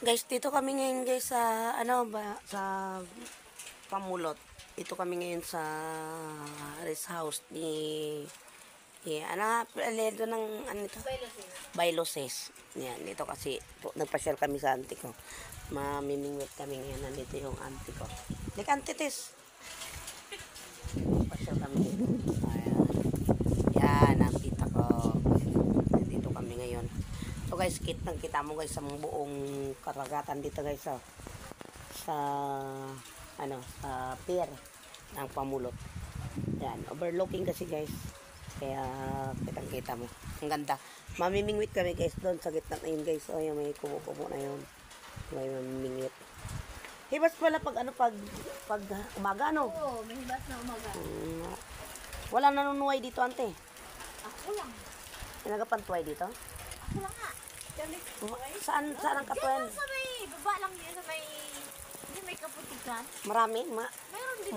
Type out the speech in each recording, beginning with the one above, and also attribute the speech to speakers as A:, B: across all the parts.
A: Guys, dito kami ngayon guys sa ano ba sa Pamulot. Dito kami ngayon sa rest house ni ano ledo ng ano ito? Bailoses. Yan, dito kasi nagpasyal kami sa auntie ko. Mamimingwit kami ngayon. Nandito yung auntie ko. Like auntie Tis. Pasyal kami dito. Ayan. Yan, ang tita ko. Nandito kami ngayon. So guys, kita mo guys sa buong karagatan dito guys sa ano sa pier ng Pamulot. Yan, overlooking kasi guys. Kaya kita mo. Ang ganda. Mamimingwit kami guys doon sa gitna na yun guys. O yung may kubo-kubo na yun. May mamimingwit. Hibas pala pag ano pag umaga no?
B: Oo, may hibas na umaga.
A: Wala nanunuway dito ante.
B: Ako lang.
A: May nagapantuway dito?
B: Ako lang nga.
A: Saan ang katuwan?
B: Sa may baba lang din, sa may, hindi may kaputikan.
A: Marami
B: Mayroon din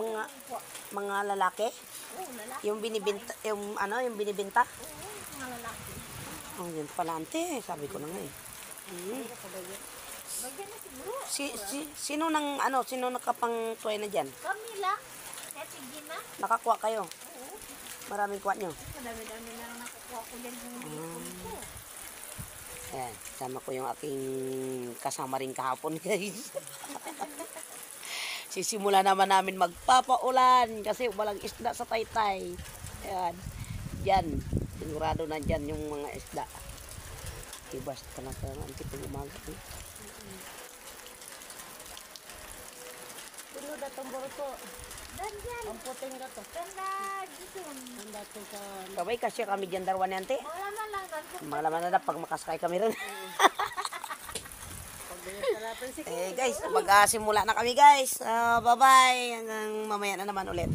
A: mga lalaki.
B: Oo, lalaki.
A: Yung binibenta yung binibenta.
B: Oo, mga lalaki.
A: Oh, yun pala ante, sabi ko na nga eh.
B: Bagyan na siguro.
A: Sino nakapangtuway na diyan?
B: Kami lang. Kaya sige na.
A: Nakakuha kayo.
B: Oo.
A: Maraming kuha nyo.
B: Madami-dami na nakukuha ko dyan yung hipon ko.
A: Ayan, sama ko yung aking kasama rin kahapon guys. Sisimula naman namin magpapaulan kasi walang isda sa Taytay. Ayan, dyan, sigurado na dyan yung mga isda. Ibas talaga ang tipong umaga.
B: Puno na itong burto. Dandyan. Ang puting na to. Ganda, gisun. Ganda to sa...
A: Kabay kasi kami dyan darwan ni ante.
B: Malaman lang doon.
A: Malaman na pag makasakay kami rin. Guys, magsimula na kami guys. Bye-bye. Hanggang mamaya na naman ulit.